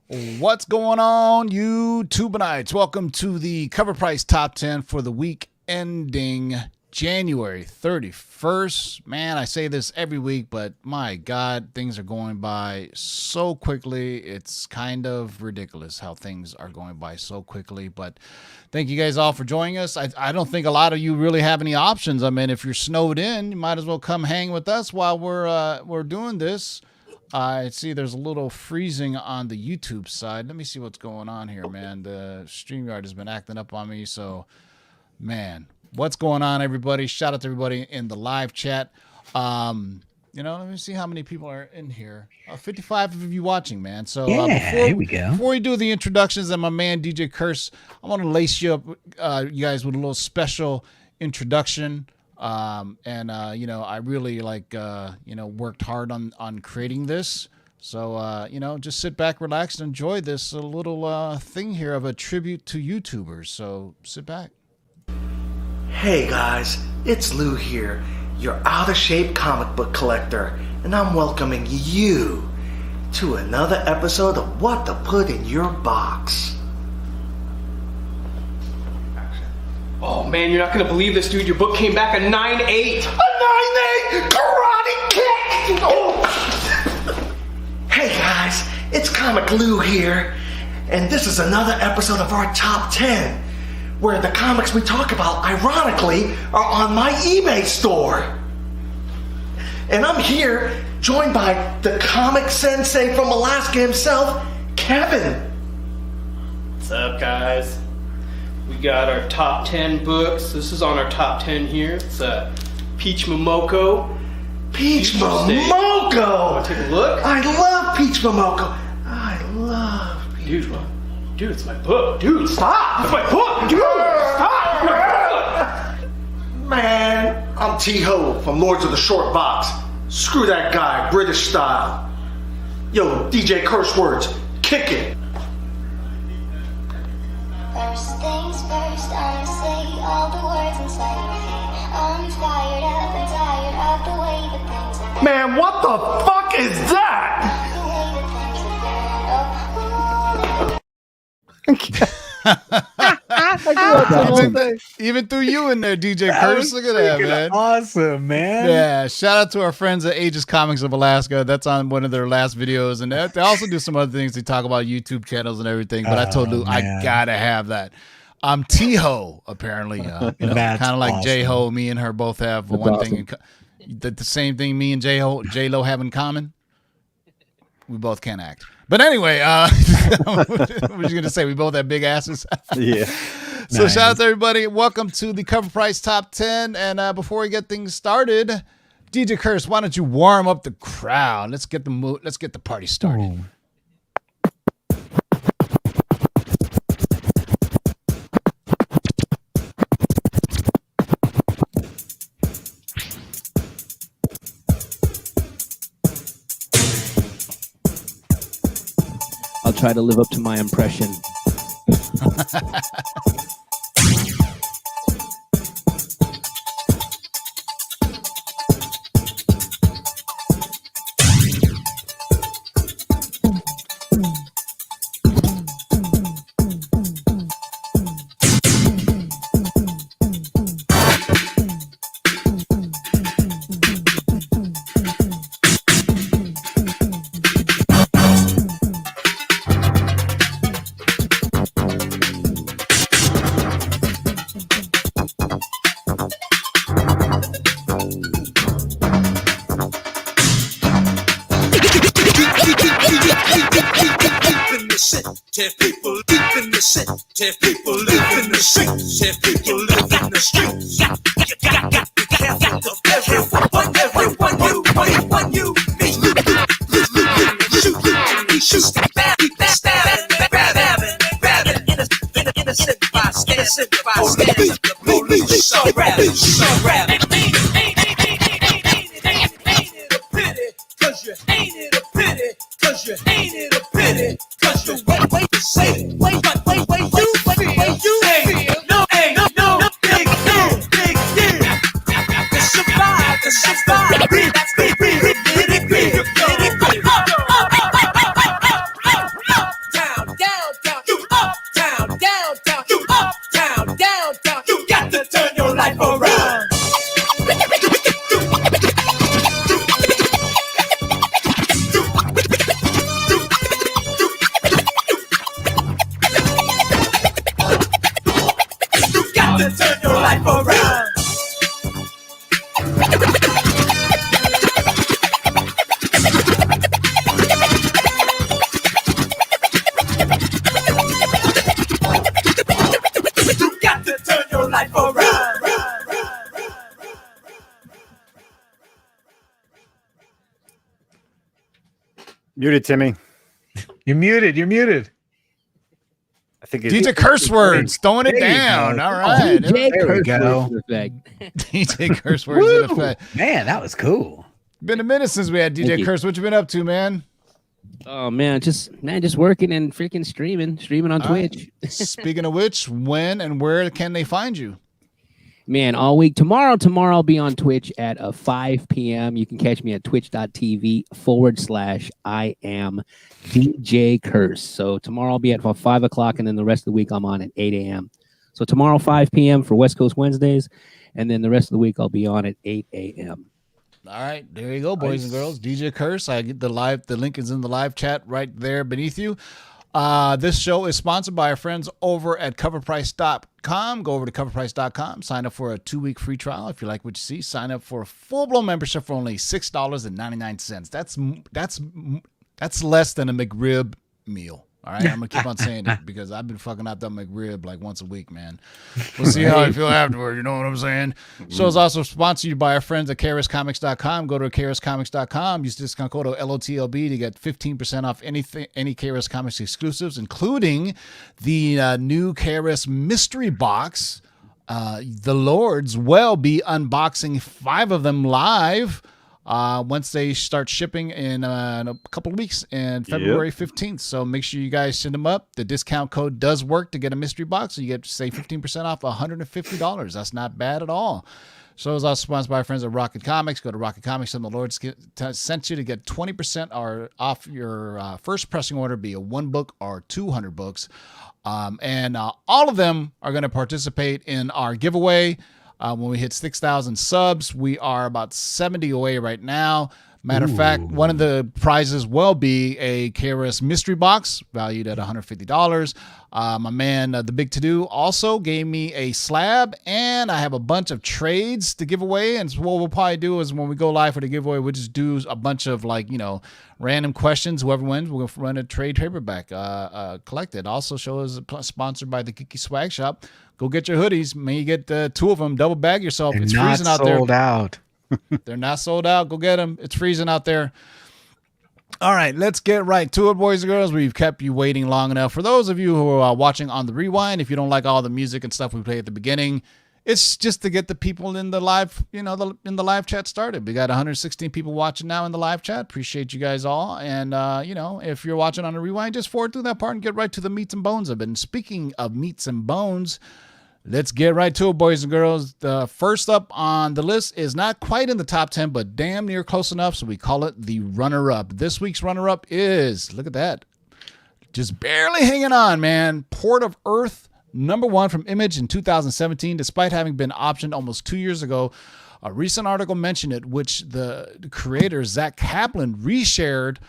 What's going on, YouTubenites? Welcome to the CovrPrice Top 10 for the week ending January 31st. Man, I say this every week, but my God, things are going by so quickly. It's kind of ridiculous how things are going by so quickly, but thank you guys all for joining us. I don't think a lot of you really have any options. I mean, if you're snowed in, you might as well come hang with us while we're doing this. I see there's a little freezing on the YouTube side. Let me see what's going on here, man. The StreamYard has been acting up on me. So, man, what's going on, everybody? Shout out to everybody in the live chat. Let me see how many people are in here. 55 of you watching, man. So here we go. Before we do the introductions and my man DJ Curse, I want to lace you up, you guys, with a little special introduction. I really worked hard on creating this. So, just sit back, relax, and enjoy this little thing here of a tribute to YouTubers. So sit back. Hey guys, it's Lou here, your out-of-shape comic book collector, and I'm welcoming you to another episode of What to Put in Your Box. Oh man, you're not gonna believe this, dude. Your book came back a 9.8. A 9.8 karate kick! Oh. Hey guys, it's Comic Lou here, and this is another episode of our Top 10, where the comics we talk about, ironically, are on my eBay store. And I'm here, joined by the comic sensei from Alaska himself, Kevin. What's up, guys? We got our top 10 books. This is on our top 10 here. It's Peach Momoko. Peach Momoko! Want to take a look? I love Peach Momoko. I love Peach Momoko. Dude, it's my book. Dude, stop! It's my book! Dude, stop! Man, I'm T-Ho from Lords of the Short Box. Screw that guy, British style. Yo, DJ Curse Words, kick it. First things first, I'ma say all the words inside my head. I'm fired up and tired of the way that things are. Man, what the fuck is that? The way that things are. Even through you in there, DJ Curse. Look at that, man. Awesome, man. Yeah, shout out to our friends at Aegis Comics of Alaska. That's on one of their last videos, and they also do some other things. They talk about YouTube channels and everything. But I told Lou I gotta have that. I'm T-Ho, apparently. Kind of like awesome. J-Ho. Me and her both have one thing. The same thing me and J-Lo have in common. We both can't act. But anyway, what was you gonna say? We both have big asses. Yeah. So nice. Shout out to everybody. Welcome to the CovrPrice Top 10. And before we get things started, DJ Curse, why don't you warm up the crowd? Let's get the party started. Ooh. I'll try to live up to my impression. People live in the streets. People live in the streets. You got to be careful of everyone, you, me, shoot, grabbing, innocent bystanders, the police are grabbing, Ain't it a pity, 'cause you ain't it a pity, 'cause you ain't it a pity, 'cause you wait to say, wait, you feel, no, big deal, to survive, that's big, Muted, Timmy. You're muted. You're muted. I think DJ Curse Words, throwing it There you down. go. All right. DJ There we curse go. words in effect. DJ Curse Words in effect. Man, that was cool. Been a minute since we had Thank DJ you. Curse. What you been up to, man? Oh man, just working and freaking streaming on All right. Twitch. Speaking of which, when and where can they find you? Man, all week. Tomorrow I'll be on Twitch at 5 p.m. You can catch me at twitch.tv/I am DJ Curse. So tomorrow I'll be at 5 o'clock, and then the rest of the week I'm on at 8 a.m. So tomorrow 5 p.m. for West Coast Wednesdays, and then the rest of the week I'll be on at 8 a.m. All right, there you go, boys and girls. DJ Curse. I get the link is in the live chat right there beneath you. This show is sponsored by our friends over at CovrPrice.com. Go over to CovrPrice.com. Sign up for a 2-week free trial. If you like what you see, sign up for a full-blown membership for only $6.99. That's less than a McRib meal. All right, I'm going to keep on saying it because I've been fucking out that McRib like once a week, man. We'll see how I feel afterward. You know what I'm saying? Show is also sponsored by our friends at KRSComics.com. Go to KRSComics.com. Use discount code LOTLB to get 15% off any KRS Comics exclusives, including the new KRS mystery box. The Lords will be unboxing 5 of them live. Once they start shipping in a couple of weeks in February 15th. So make sure you guys send them up. The discount code does work to get a mystery box. So you get, say, 15% off $150. That's not bad at all. So it's also sponsored by our friends at Rocket Comics. Go to Rocket Comics and the Lord sent you to get 20% off your first pressing order, be a 1 book or 200 books. And all of them are going to participate in our giveaway. When we hit 6,000 subs, we are about 70 away right now. Matter of fact, one of the prizes will be a KRS mystery box valued at $150. My man, The Big To Do, also gave me a slab, and I have a bunch of trades to give away. And so what we'll probably do is when we go live for the giveaway, we'll just do a bunch of random questions. Whoever wins, we're going to run a trade paperback collected. Also, show is sponsored by the Geeky Swag Shop. Go get your hoodies. May you get 2 of them. Double bag yourself. They're it's not freezing out there. sold out. They're not sold out. Go get them. It's freezing out there. All right, let's get right to it, boys and girls. We've kept you waiting long enough. For those of you who are watching on the rewind, if you don't like all the music and stuff we play at the beginning, it's just to get the people in the live, in the live chat started. We got 116 people watching now in the live chat. Appreciate you guys all. And, if you're watching on the rewind, just forward through that part and get right to the meats and bones of it. And speaking of meats and bones, let's get right to it, boys and girls. The first up on the list is not quite in the top 10, but damn near close enough, so we call it the runner-up. This week's runner-up is, look at that, just barely hanging on, man. Port of Earth, #1 from Image in 2017, despite having been optioned almost 2 years ago. A recent article mentioned it, which the creator, Zach Kaplan, reshared,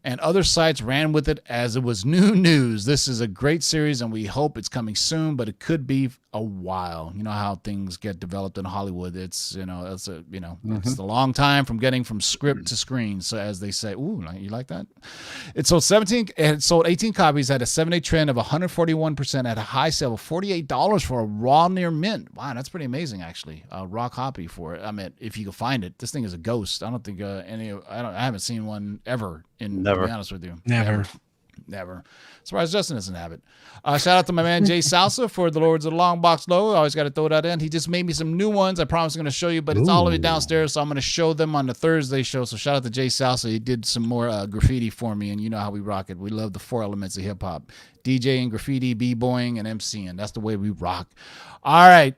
and other sites ran with it as it was new news. This is a great series, and we hope it's coming soon, but it could be a while. You know how things get developed in Hollywood. It's it's a long time from getting from script to screen. So as they say, ooh, you like that? It sold 18 copies, had a 7-day trend of 141%, at a high sale of $48 for a raw near mint. Wow, that's pretty amazing, actually. A raw copy for it. I mean, if you can find it, this thing is a ghost. I don't think I haven't seen one ever. To be honest with you, never. Surprised Justin doesn't have it. Shout out to my man Jay Salsa for the Lords of the Long Box Low. I always got to throw that in. He just made me some new ones. I promise I'm going to show you, but it's all the way downstairs, so I'm going to show them on the Thursday show. So shout out to Jay Salsa. He did some more graffiti for me, and you know how we rock it. We love the 4 elements of hip hop: DJing, graffiti, b-boying, and MCing. That's the way we rock. All right.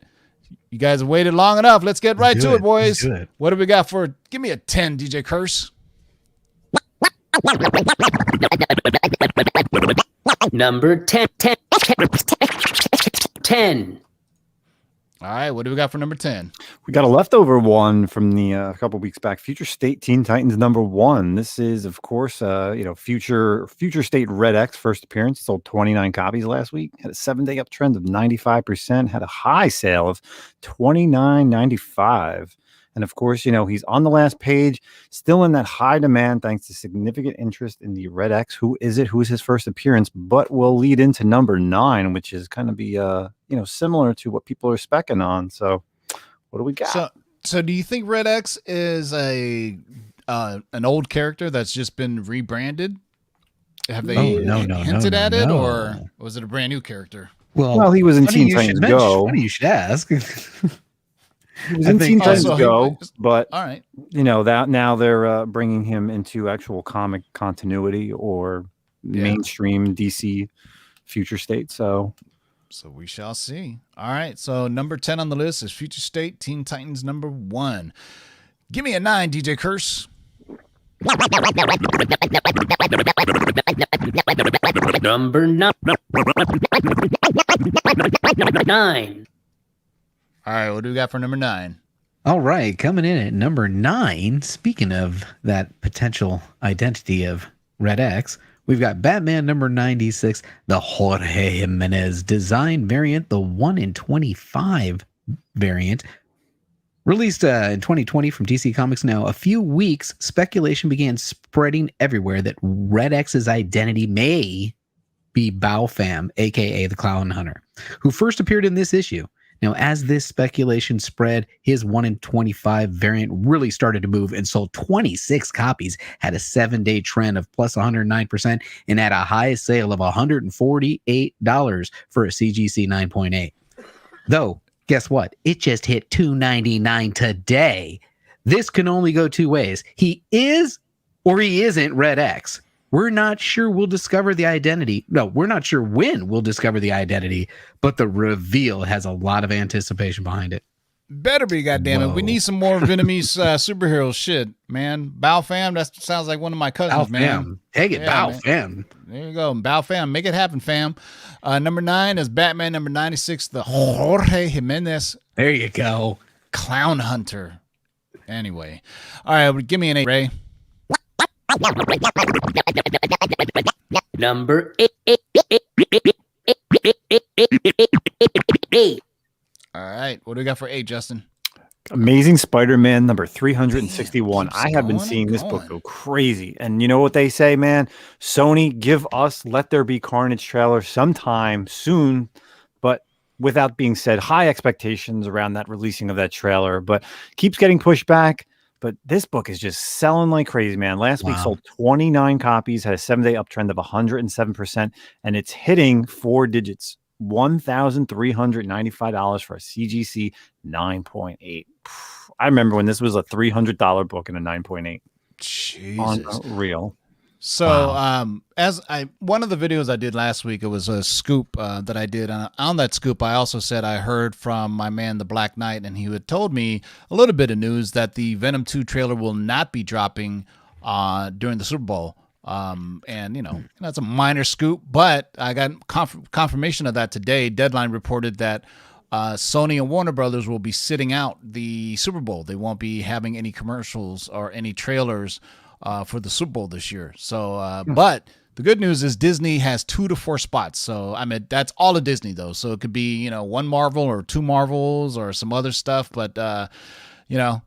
You guys have waited long enough. Let's get right to it, boys. What do we got for? Give me a 10, DJ Curse. Number 10. All right, what do we got for number 10? We got a leftover one from the a couple weeks back. Future State Teen Titans #1. This is, of course, Future State Red X first appearance. Sold 29 copies last week. Had a 7-day uptrend of 95%. Had a high sale of $29.95. And of course, he's on the last page, still in that high demand thanks to significant interest in the Red X. Who is it? Who is his first appearance? But will lead into #9, which is kind of be similar to what people are specking on. So what do we got? So do you think Red X is an old character that's just been rebranded? Have they no, hinted at it, no. or was it a brand new character? Well, he was in funny Teen you Titans should mention- Go. Funny you should ask. He was in Teen Titans so Go, but all right. that now they're bringing him into actual comic continuity or mainstream DC future state. So we shall see. All right. So number 10 on the list is Future State Teen Titans #1. Give me a 9, DJ Curse. Number 9. All right. What do we got for number 9? All right, coming in at number 9, speaking of that potential identity of Red X, we've got Batman number 96, the Jorge Jimenez design variant, the 1 in 25 variant. Released in 2020 from DC Comics. Now, a few weeks, speculation began spreading everywhere that Red X's identity may be Bao Pham, aka the Clown Hunter, who first appeared in this issue. Now, as this speculation spread, his 1 in 25 variant really started to move and sold 26 copies, had a 7-day trend of plus 109%, and had a high sale of $148 for a CGC 9.8. Though, guess what? It just hit $299 today. This can only go two ways. He is or he isn't Red X. We're not sure we'll discover the identity. No, we're not sure when we'll discover the identity, but the reveal has a lot of anticipation behind it. Better be, goddammit. We need some more Vietnamese superhero shit, man. Bao Pham, that sounds like one of my cousins, man. Take it, Yeah, Bao Pham. There you go. Bao Pham. Make it happen, fam. Number 9 is Batman number 96, the Jorge Jimenez There you go. Clown Hunter. Anyway. All right, give me an 8, Ray. Number 8. All right. What do we got for 8, Justin? Amazing Spider-Man number 361. Keeps I have been going seeing and this book going. go crazy. And you know what they say, man? Sony, give us Let There Be Carnage trailer sometime soon. But with that being said, high expectations around that releasing of that trailer, but keeps getting pushed back. But this book is just selling like crazy, man. Last week sold 29 copies, had a 7-day uptrend of 107%, and it's hitting 4 digits. $1,395 for a CGC 9.8. I remember when this was a $300 book and a 9.8. Jesus. Unreal. So, one of the videos I did last week, it was a scoop that I did. On that scoop, I also said I heard from my man, the Black Knight, and he had told me a little bit of news that the Venom 2 trailer will not be dropping during the Super Bowl. And that's a minor scoop, but I got confirmation of that today. Deadline reported that Sony and Warner Brothers will be sitting out the Super Bowl. They won't be having any commercials or any trailers for the Super Bowl this year. So, but the good news is Disney has 2 to 4 spots. So, I mean, that's all of Disney though. So it could be, 1 Marvel or 2 Marvels or some other stuff. But,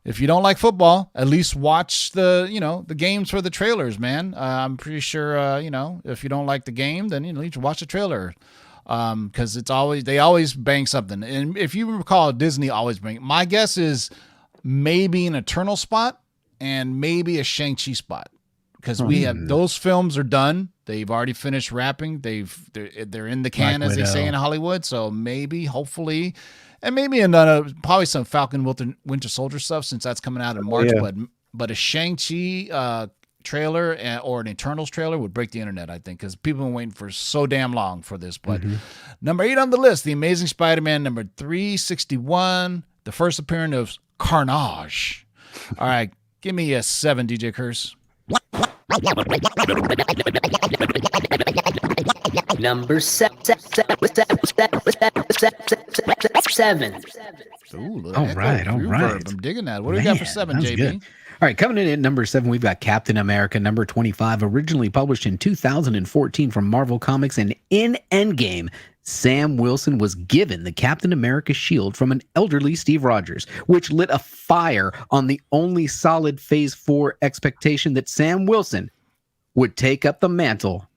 if you don't like football, at least watch the games for the trailers, man. I'm pretty sure, if you don't like the game, then, you should watch the trailer. Cause they always bang something. And if you recall, Disney always bring, my guess is maybe an Eternal spot and maybe a Shang-Chi spot. Cause we have, those films are done. They've already finished wrapping. They're in the can, Black as they Widow. say in Hollywood. So maybe, hopefully, and maybe probably some Falcon Winter Soldier stuff since that's coming out in March. Yeah. But a Shang-Chi trailer or an Eternals trailer would break the internet, I think, because people have been waiting for so damn long for this. But number 8 on the list, The Amazing Spider-Man number 361, the first appearance of Carnage. All right, give me a 7, DJ Curse. Number 7. Ooh, All right. I'm digging that. What do we got for 7, that's JB? good. All right, coming in at number 7, we've got Captain America number 25, originally published in 2014 from Marvel Comics, and in Endgame, Sam Wilson was given the Captain America shield from an elderly Steve Rogers, which lit a fire on the only solid Phase 4 expectation that Sam Wilson would take up the mantle.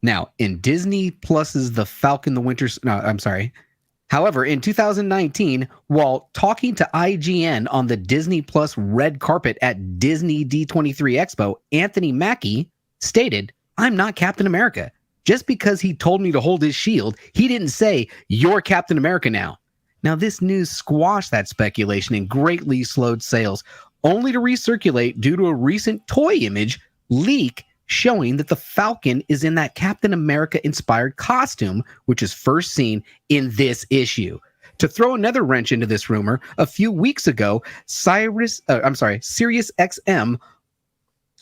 Now, in Disney Plus's The Falcon, However, in 2019, while talking to IGN on the Disney Plus red carpet at Disney D23 Expo, Anthony Mackie stated, "I'm not Captain America. Just because he told me to hold his shield, he didn't say, 'You're Captain America now.'" Now, this news squashed that speculation and greatly slowed sales, only to recirculate due to a recent toy image leak showing that the Falcon is in that Captain America-inspired costume, which is first seen in this issue. To throw another wrench into this rumor, a few weeks ago, SiriusXM.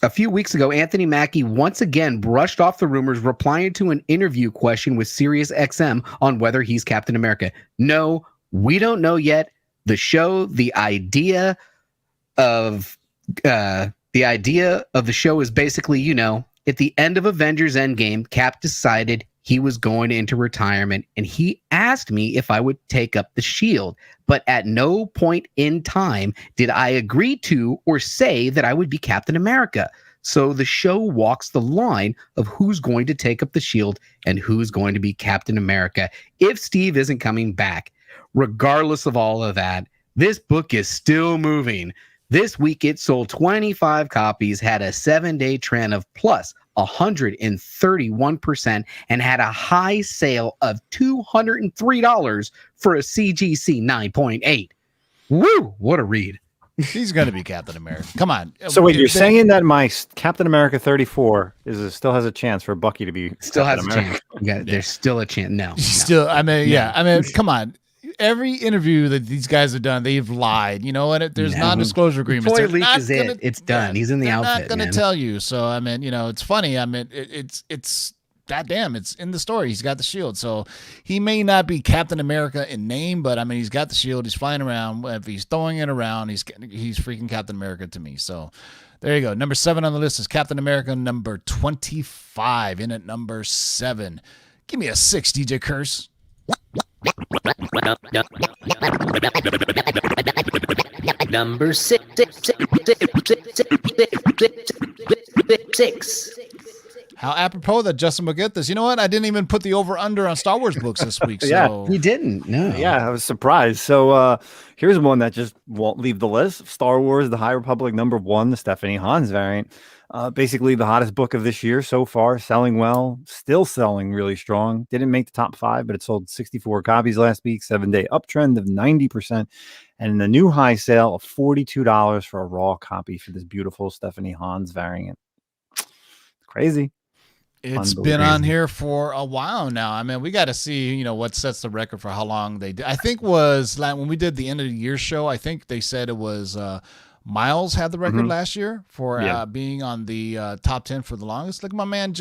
A few weeks ago, Anthony Mackie once again brushed off the rumors, replying to an interview question with SiriusXM on whether he's Captain America. "No, we don't know yet. The idea of the show is basically, at the end of Avengers Endgame, Cap decided he was going into retirement, and he asked me if I would take up the shield. But at no point in time did I agree to or say that I would be Captain America. So the show walks the line of who's going to take up the shield and who's going to be Captain America if Steve isn't coming back. Regardless of all of that, this book is still moving. This week, it sold 25 copies, had a 7-day trend of plus 131%, and had a high sale of $203 for a CGC 9.8. Woo! What a read. He's going to be Captain America. Come on. So wait, you're saying that my Captain America 34 still has a chance for Bucky to be still Captain has America. a chance. There's still a chance. No. Still, I mean, come on. Every interview that these guys have done, they've lied. You know what? There's non-disclosure agreements. Toy leak is it. It's done. He's in the outfit. They're not going to tell you. So, I mean, it's funny. I mean, it's goddamn, it's in the story. He's got the shield. So he may not be Captain America in name, but I mean, he's got the shield. He's flying around. If he's throwing it around, he's freaking Captain America to me. So there you go. Number 7 on the list is Captain America number 25. In at number 7. Give me a 6, DJ Curse. Number 6. How apropos that Justin will get this. You know what? I didn't even put the over-under on Star Wars books this week. Yeah. So. You didn't? No. Yeah, I was surprised. So here's one that just won't leave the list. Star Wars, The High Republic #1, the Stephanie Hans variant. Basically the hottest book of this year so far, selling well, still selling really strong. Didn't make the top 5, but it sold 64 copies last week, 7-day uptrend of 90%, and the new high sale of $42 for a raw copy for this beautiful Stephanie Hans variant. Crazy. It's been on here for a while now. I mean, we got to see, what sets the record for how long they did. I think was like when we did the end of the year show, I think they said it was Miles had the record last year for being on the top 10 for the longest. Look at my man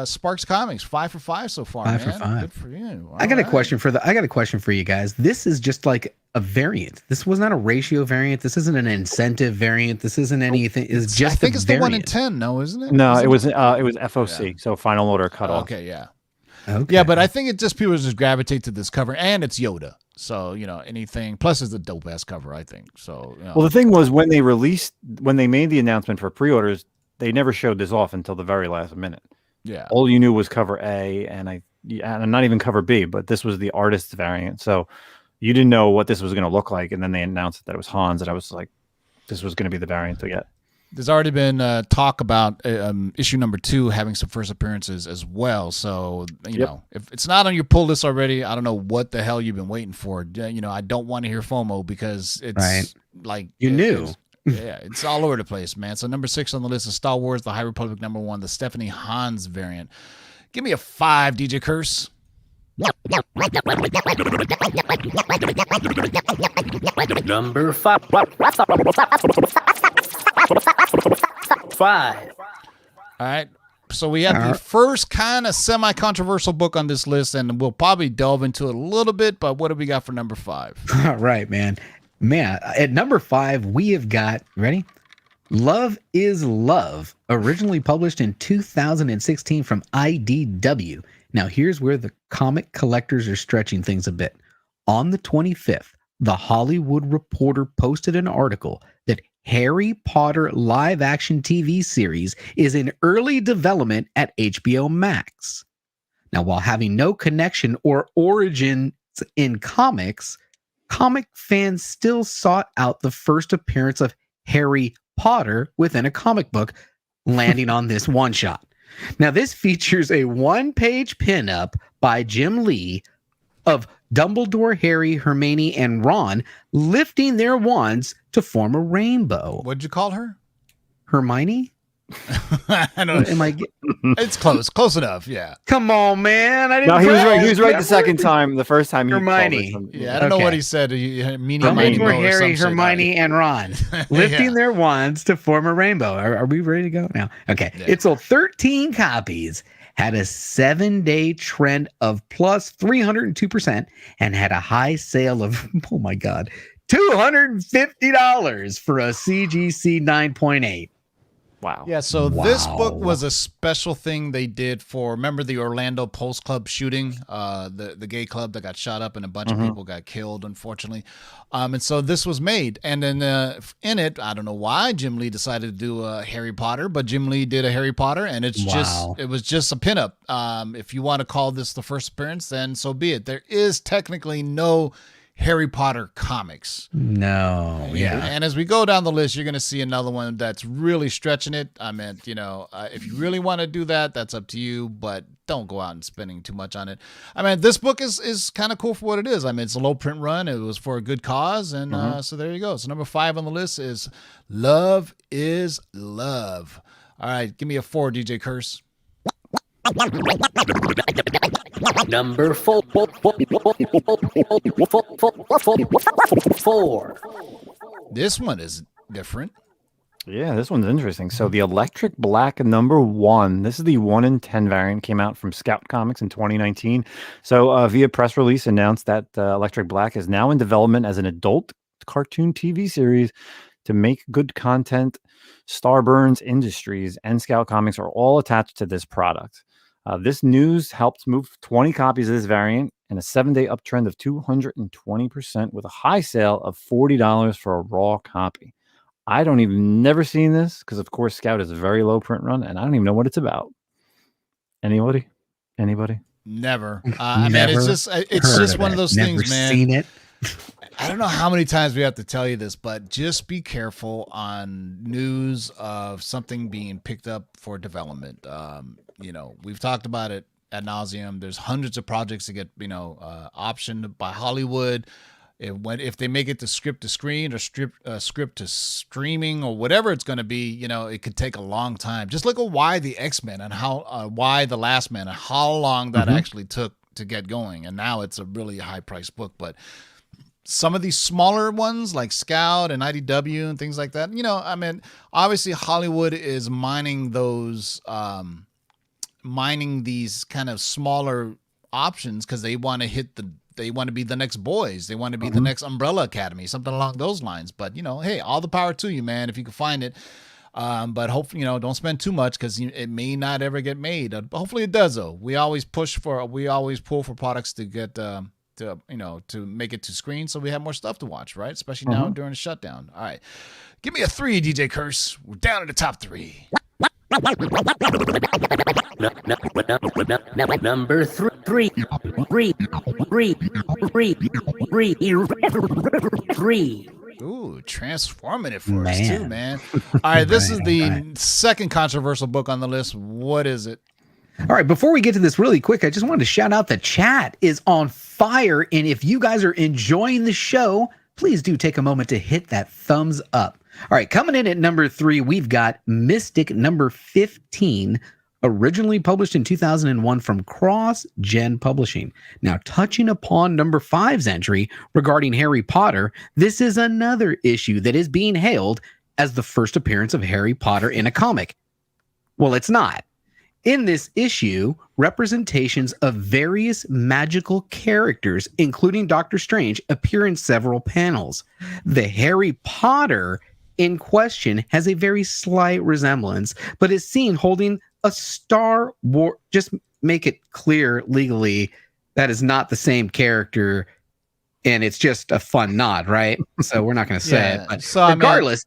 Sparks Comics, 5 for 5 so far. 5 man. for 5. Good for you. I got a question for you guys. This is just like a variant. This was not a ratio variant. This isn't an incentive variant. This isn't anything. It's just I think it's variant. the 1 in 10, no, isn't it? No, it was FOC, so final order cutoff. Okay, yeah. Okay. Yeah, but I think it just people just gravitate to this cover, and it's Yoda. So, anything plus it's a dope ass cover, I think. So, well, the thing was when they made the announcement for pre-orders, they never showed this off until the very last minute. Yeah. All you knew was cover A, and not even cover B, but this was the artist's variant. So you didn't know what this was going to look like, and then they announced that it was Hans, and I was like, this was going to be the variant to get. There's already been talk about issue number 2 having some first appearances as well. So, you know, if it's not on your pull list already, I don't know what the hell you've been waiting for. I don't want to hear FOMO because it's like you knew. It's all over the place, man. So number 6 on the list is Star Wars, The High Republic #1, the Stephanie Hans variant. Give me a 5, DJ Curse. Number 5. 5. All right. So we have the first kind of semi-controversial book on this list, and we'll probably delve into it a little bit, but what do we got for number 5? All right, man. At number 5, we have got, ready? Love is Love, originally published in 2016 from IDW. Now, here's where the comic collectors are stretching things a bit. On the 25th, The Hollywood Reporter posted an article that Harry Potter live-action TV series is in early development at HBO Max. Now, while having no connection or origin in comics, comic fans still sought out the first appearance of Harry Potter within a comic book, landing on this one-shot. Now, this features a one-page pinup by Jim Lee of Dumbledore, Harry, Hermione, and Ron lifting their wands to form a rainbow. What'd you call her? Hermione? I don't. It's close enough. Yeah. Come on, man! I didn't. No, he was right. He was right the second time. The first time, Hermione. Yeah, I don't know what he said. Dumbledore, Harry, Hermione, and Ron lifting their wands to form a rainbow. Are we ready to go now? Okay. Yeah. It sold 13 copies, had a 7-day trend of plus 302%, and had a high sale of, oh my God, $250 for a CGC 9.8. Wow. Yeah, so this book was a special thing they did for, remember the Orlando Post Club shooting, the gay club that got shot up and a bunch of people got killed, unfortunately. And so this was made. And then in it, I don't know why Jim Lee decided to do a Harry Potter, but Jim Lee did a Harry Potter, and it was just a pinup. If you want to call this the first appearance, then so be it. There is technically no Harry Potter comics. No. Yeah. And as we go down the list, you're going to see another one that's really stretching it. I mean, if you really want to do that, that's up to you, but don't go out and spending too much on it. I mean, this book is kind of cool for what it is. I mean, it's a low print run. It was for a good cause. And so there you go. So number 5 on the list is Love is Love. All right. Give me a 4, DJ Curse. Number 4. This one is different. Yeah, this one's interesting. So the Electric Black #1. This is the 1 in 10 variant. Came out from Scout Comics in 2019. So via press release announced that Electric Black is now in development as an adult cartoon TV series to make good content. Starburns Industries and Scout Comics are all attached to this product. This news helped move 20 copies of this variant and a 7-day uptrend of 220% with a high sale of $40 for a raw copy. I don't even never seen this because, of course, Scout is a very low print run, and I don't even know what it's about. Anybody? Never. I mean, it's just one of those things, man. Seen it. I don't know how many times we have to tell you this, but just be careful on news of something being picked up for development. We've talked about it ad nauseum. There's hundreds of projects that get, optioned by Hollywood. If they make it to script to screen or script to streaming or whatever it's going to be, it could take a long time. Just look at why the X-Men and how why the Last Man and how long that actually took to get going. And now it's a really high priced book, but some of these smaller ones like Scout and IDW and things like that, obviously Hollywood is mining those, mining these kind of smaller options because they want to they want to be the next Boys. They want to be the next Umbrella Academy, something along those lines. But, hey, all the power to you, man, if you can find it. But hopefully, don't spend too much because it may not ever get made. Hopefully it does, though. We always pull for products to get, to make it to screen so we have more stuff to watch, right? Especially now during the shutdown. All right. Give me a 3, DJ Curse. We're down to the top 3. Number 3. Ooh, transformative for us too, man. All right, this is the second controversial book on the list. What is it? All right, before we get to this really quick, I just wanted to shout out the chat is on fire. And if you guys are enjoying the show, please do take a moment to hit that thumbs up. All right, coming in at number 3, we've got Mystic number 15, originally published in 2001 from Cross Gen Publishing. Now, touching upon number 5's entry regarding Harry Potter, this is another issue that is being hailed as the first appearance of Harry Potter in a comic. Well, it's not. In this issue, representations of various magical characters, including Doctor Strange, appear in several panels. The Harry Potter in question has a very slight resemblance, but is seen holding a Star Wars. Just make it clear legally that is not the same character, and it's just a fun nod, right? So we're not going to say it. But so, regardless,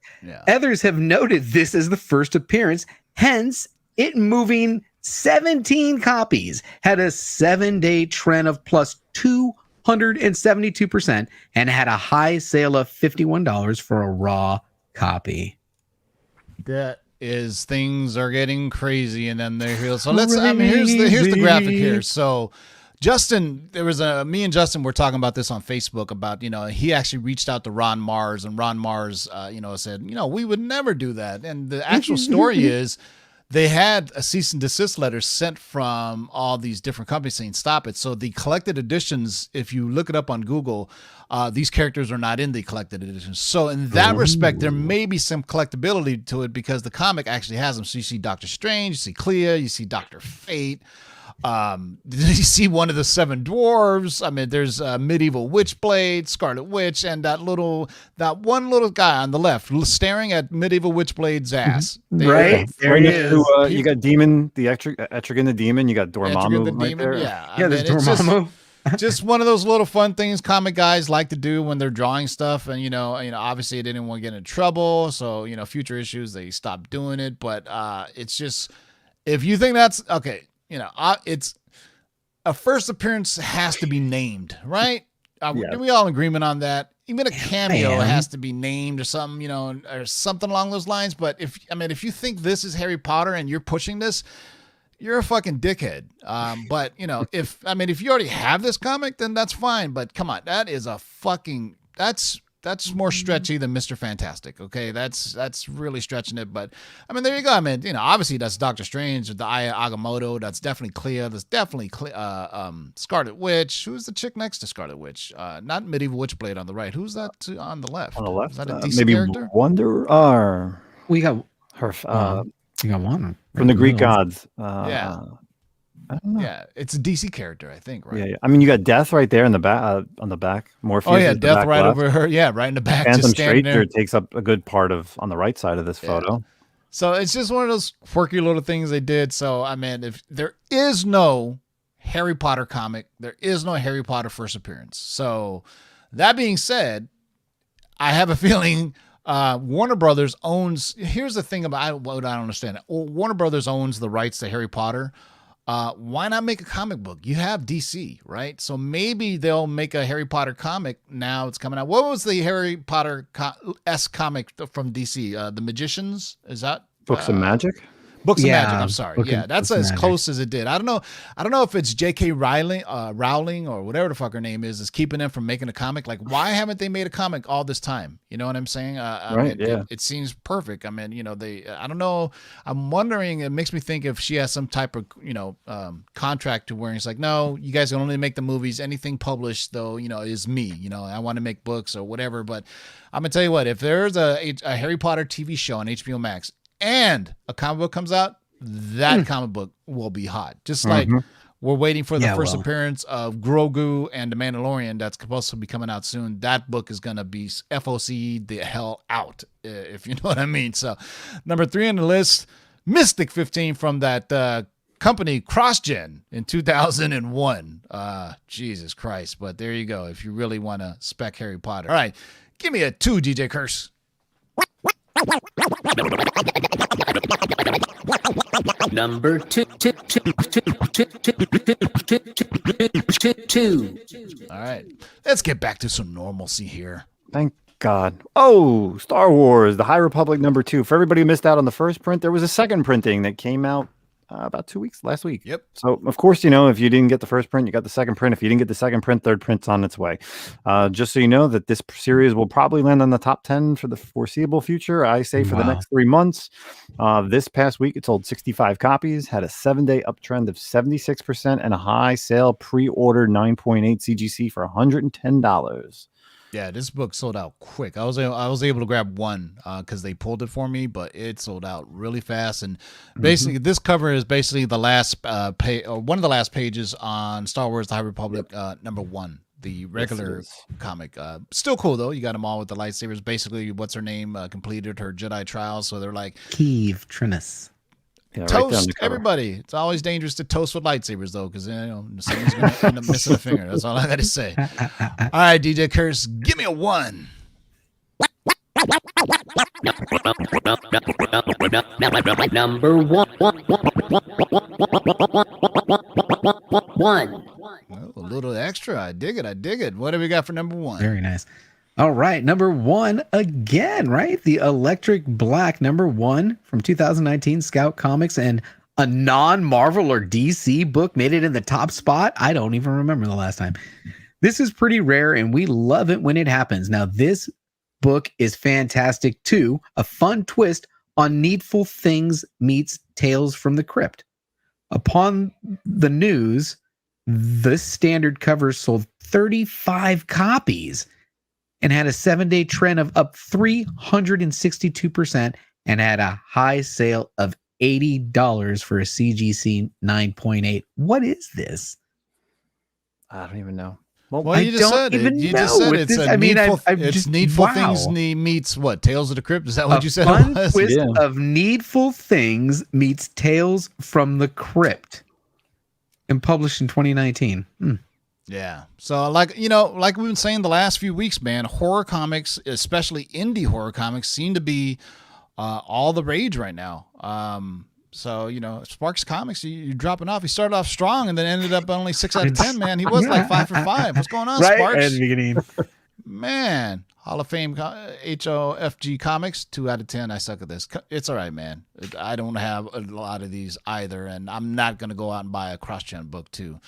others have noted this as the first appearance, hence it moving 17 copies, had a 7-day trend of plus 200%. 172% and had a high sale of $51 for a raw copy. That is, things are getting crazy, and then they're here. So here's the graphic here. So Justin, me and Justin were talking about this on Facebook about, he actually reached out to Ron Mars, and Ron Mars, said, we would never do that. And the actual story is they had a cease and desist letter sent from all these different companies saying, stop it. So the collected editions, if you look it up on Google, these characters are not in the collected editions. So in that respect, there may be some collectability to it because the comic actually has them. So you see Doctor Strange, you see Clea, you see Dr. Fate. You see one of the seven dwarves. I mean, there's Medieval Witchblade, Scarlet Witch, and that one little guy on the left staring at Medieval Witchblade's ass. Right there he is. You got Demon, the Etrigan the Demon. You got Dormammu the right Demon, there. yeah. There's Dormammu. Just one of those little fun things comic guys like to do when they're drawing stuff, and obviously they didn't want to get in trouble, so future issues they stopped doing it. But it's just, if you think that's okay. It's a first appearance has to be named, right? Are we all in agreement on that? Even a cameo has to be named or something, or something along those lines. But if you think this is Harry Potter and you're pushing this, you're a fucking dickhead. But if you already have this comic, then that's fine. But come on, that's more stretchy than Mr. Fantastic. Okay, that's really stretching it. But there you go. Obviously that's Doctor Strange with the Aya Agamotto. That's definitely Clea. That's definitely Scarlet Witch. Who's the chick next to Scarlet Witch? Not Medieval Witchblade on the right. Who's that on the left? On the left, is that a DC maybe character? Wonder. We got her. You got one from the Greek gods. Yeah. I don't know. Yeah, it's a DC character, I think, right? Yeah. You got Death right there in the back, on the back. Morpheus. Oh yeah, Death right left. over her. Yeah, right in the back. Phantom just standing Stranger takes up a good part on the right side of this photo. So it's just one of those quirky little things they did. So if there is no Harry Potter comic, there is no Harry Potter first appearance. So that being said, I have a feeling Warner Brothers owns. Here's the thing about what I don't understand. Warner Brothers owns the rights to Harry Potter. Why not make a comic book? You have DC, right? So maybe they'll make a Harry Potter comic now. It's coming out. What was the Harry Potter comic from DC? The Magicians? Is that Books of Magic? Books of Magic. I'm sorry. Books That's of as Magic. close as it did. I don't know if it's J.K. Rowling or whatever the fuck her name is keeping them from making a comic. Like, why haven't they made a comic all this time? You know what I'm saying? It seems perfect. I don't know. I'm wondering. It makes me think if she has some type of contract to where it's like, no, you guys can only make the movies. Anything published though, is me. I want to make books or whatever. But I'm gonna tell you what. If there's a Harry Potter TV show on HBO Max and a comic book comes out, that comic book will be hot. Just like we're waiting for the first appearance of Grogu and the Mandalorian that's supposed to be coming out soon. That book is going to be FOC the hell out, if you know what I mean. So number 3 on the list, Mystic 15 from that company CrossGen in 2001. Jesus Christ. But there you go. If you really want to spec Harry Potter. All right. Give me a 2, DJ Curse. Number 2. All right. Let's get back to some normalcy here. Thank God. Oh, Star Wars, The High Republic number 2. For everybody who missed out on the first print, there was a second printing that came out about last week. Yep. So, of course, if you didn't get the first print, you got the second print. If you didn't get the second print, third print's on its way. Just so you know that this series will probably land on the top 10 for the foreseeable future. I say for the next 3 months. This past week, it sold 65 copies, had a 7-day uptrend of 76% and a high sale pre-order 9.8 CGC for $110. Yeah, this book sold out quick. I was able to grab one because they pulled it for me, but it sold out really fast. And basically, this cover is basically the last page or one of the last pages on Star Wars: The High Republic number 1, the regular comic. Still cool though. You got them all with the lightsabers. Basically, what's her name completed her Jedi trials, so they're like Keeve Trinnis. Yeah, toast everybody. It's always dangerous to toast with lightsabers though, because someone's gonna end up missing a finger. That's all I got to say. All right, DJ Curse, give me a 1. Number 1. Well, little extra. I dig it. I dig it. What do we got for number one? Very nice. All right, number one again, right? The Electric Black #1 from 2019 Scout Comics, and a non-Marvel or DC book made it in the top spot. I don't even remember the last time. This is pretty rare, and we love it when it happens. Now, this book is fantastic too. A fun twist on Needful Things meets Tales from the Crypt. Upon the news, this standard cover sold 35 copies and had a 7-day trend of up 362% and had a high sale of $80 for a CGC 9.8. What is this? I don't even know. Well, you just said it. You just said it's a needful. It's Needful Things meets what? Tales of the Crypt. Is that what you said? Fun twist of Needful Things meets Tales from the Crypt, and published in 2019. Yeah. So like we've been saying the last few weeks, man, horror comics, especially indie horror comics, seem to be all the rage right now. So, Sparks Comics, you're dropping off. He started off strong and then ended up only 6 out of 10, man. He was like 5 for 5. What's going on, Right Sparks? at the beginning. Man, Hall of Fame HOFG Comics, 2 out of 10. I suck at this. It's all right, man. I don't have a lot of these either, and I'm not going to go out and buy a cross-gen book, too.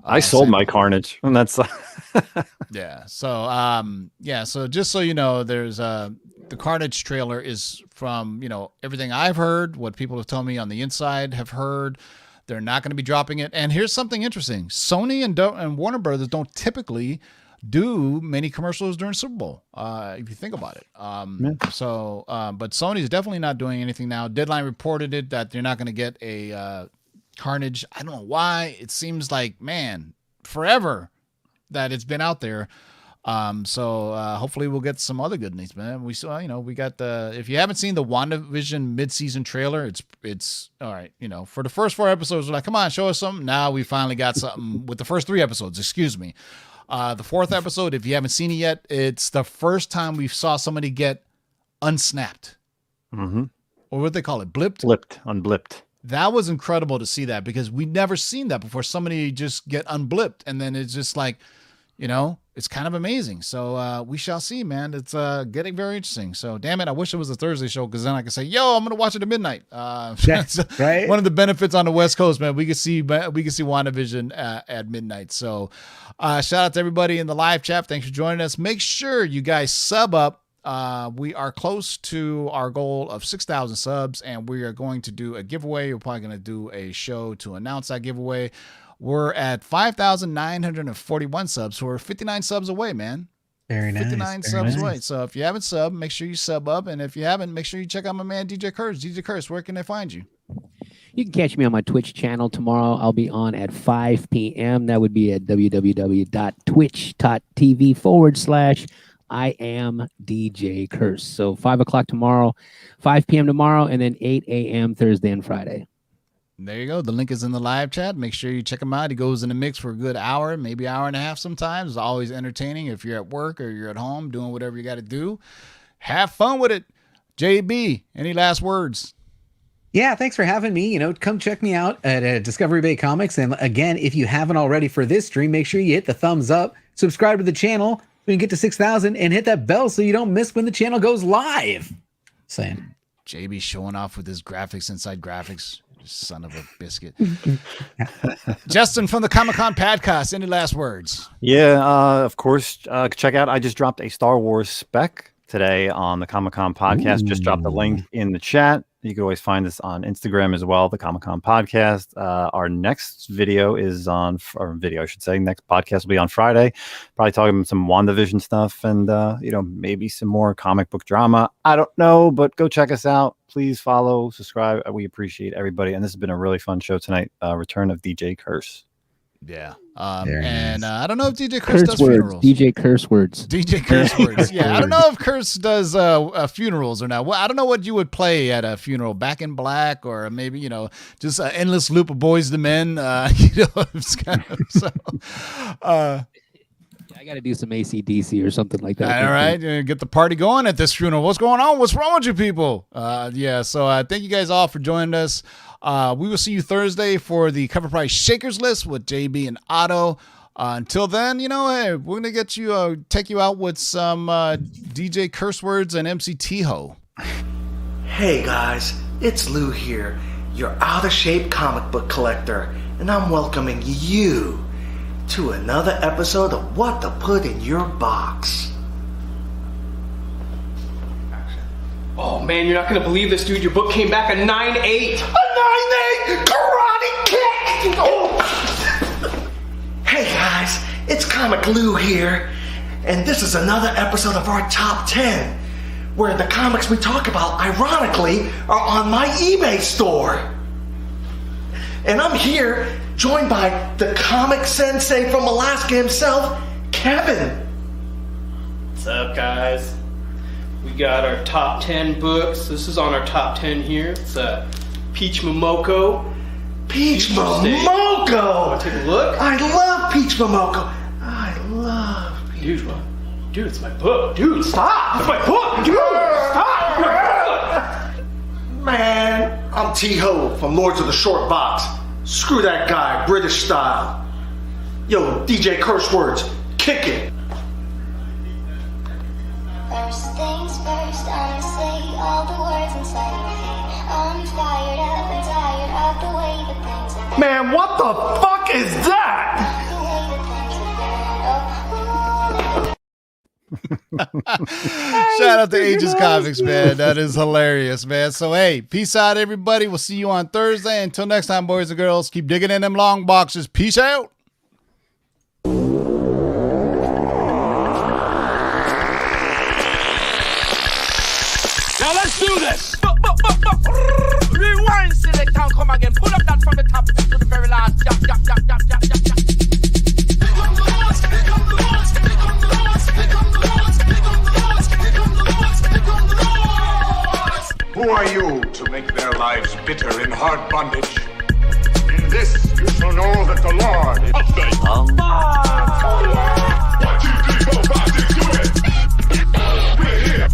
I sold my Carnage, and that's... Yeah. So, so just so you know, there's the Carnage trailer is from, everything I've heard, what people have told me on the inside have heard. They're not going to be dropping it. And here's something interesting. Sony and Warner Brothers don't typically do many commercials during Super Bowl, if you think about it. But Sony's definitely not doing anything now. Deadline reported it that they're not going to get a Carnage. I don't know why. It seems like, man, forever that it's been out there. Hopefully we'll get some other good news, man. We saw, we got if you haven't seen the WandaVision mid-season trailer, it's all right. For the first 4 episodes, we're like, come on, show us something. Now we finally got something with the first 3 episodes, excuse me. The 4th episode, if you haven't seen it yet, it's the first time we saw somebody get unsnapped. Mm-hmm. Or what they call it, blipped? Unblipped. That was incredible to see that, because we never seen that before. Somebody just get unblipped, and then it's just like, it's kind of amazing. So we shall see, man. It's getting very interesting. So damn it, I wish it was a Thursday show, because then I could say, yo, I'm gonna watch it at midnight. Right. One of the benefits on the West Coast, man. We can see WandaVision at midnight. So shout out to everybody in the live chat. Thanks for joining us. Make sure you guys sub up. We are close to our goal of 6,000 subs, and we are going to do a giveaway. We're probably going to do a show to announce that giveaway. We're at 5,941 subs, so we're 59 subs away, man. Very nice. 59 subs away. So if you haven't subbed, make sure you sub up, and if you haven't, make sure you check out my man DJ Curse. DJ Curse, where can they find you? You can catch me on my Twitch channel tomorrow. I'll be on at 5 p.m. That would be at www.twitch.tv/I am DJ Curse. So 5 o'clock tomorrow, 5 p.m. tomorrow, and then 8 a.m. Thursday and Friday. There you go. The link is in the live chat. Make sure you check him out. He goes in the mix for a good hour, maybe hour and a half sometimes. It's always entertaining. If you're at work or you're at home doing whatever you got to do, have fun with it. JB, any last words? Yeah, thanks for having me. Come check me out at Discovery Bay Comics. And again, if you haven't already for this stream, make sure you hit the thumbs up, subscribe to the channel so you can get to 6,000, and hit that bell so you don't miss when the channel goes live. Saying. JB showing off with his graphics inside graphics. Son of a biscuit. Justin from the Comic-Con podcast, any last words? Yeah, of course. Check out, I just dropped a Star Wars spec today on the Comic-Con podcast. Just dropped the link in the chat. You can always find us on Instagram as well, the Comic-Con podcast. Our next video is next podcast will be on Friday. Probably talking some WandaVision stuff and, maybe some more comic book drama. I don't know, but go check us out. Please follow, subscribe. We appreciate everybody. And this has been a really fun show tonight. Return of DJ Curse. Yeah. And I don't know if DJ Curse does funerals. DJ Curse words. DJ Curse words. Yeah. I don't know if Curse does funerals or not. Well, I don't know what you would play at a funeral. Back in Black, or maybe, just an endless loop of Boys to Men. It's kind of so. I got to do some AC/DC or something like that. All right. Get the party going at this funeral. What's going on? What's wrong with you people? So thank you guys all for joining us. We will see you Thursday for the CovrPrice Shakers list with JB and Otto. Until then, hey, we're gonna get you, take you out with some DJ curse words and MC T-Ho. Hey guys, it's Lou here, your out-of-shape comic book collector, and I'm welcoming you to another episode of What to Put in Your Box. Oh man, you're not gonna believe this, dude. Your book came back a 9.8. A 9.8 karate kick! Oh. Hey guys, it's Comic Lou here, and this is another episode of our Top 10, where the comics we talk about, ironically, are on my eBay store. And I'm here, joined by the comic sensei from Alaska himself, Kevin. What's up, guys? We got our top 10 books. This is on our top 10 here. It's Peach Momoko. Peach Interesting. Momoko! Wanna take a look? I love Peach Momoko. I love Peach Dude, dude, it's my book. Dude, stop! It's my book! Dude, stop! Man, I'm T-Ho from Lords of the Short Box. Screw that guy, British style. Yo, DJ curse words, kick it. First things first, I'ma say all the words inside my head. I'm fired up and tired of the way that things are. Man, what the fuck is that? The way that things are. Shout out to Aegis Comics, man. That is hilarious, man. So, hey, peace out, everybody. We'll see you on Thursday. Until next time, boys and girls, keep digging in them long boxes. Peace out. Now let's do this. Rewind, select and come again. Pull up that from the top to the very last. Jump. Who are you to make their lives bitter in hard bondage? In this you shall know that the Lord is update. 1, 2, 3, 4, 5, 6, do it! We're here.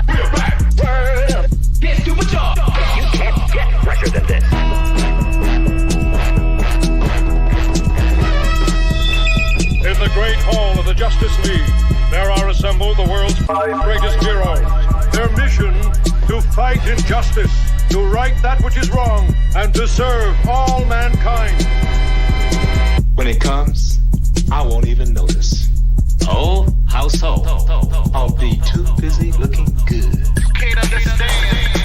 We're back. Get to my job. You can't get fresher than this. In the great hall of the Justice League, there are assembled the world's 5 greatest heroes. Their mission, to fight injustice, to right that which is wrong, and to serve all mankind. When it comes, I won't even notice. Oh, how so? I'll be too busy looking good. You can't understand.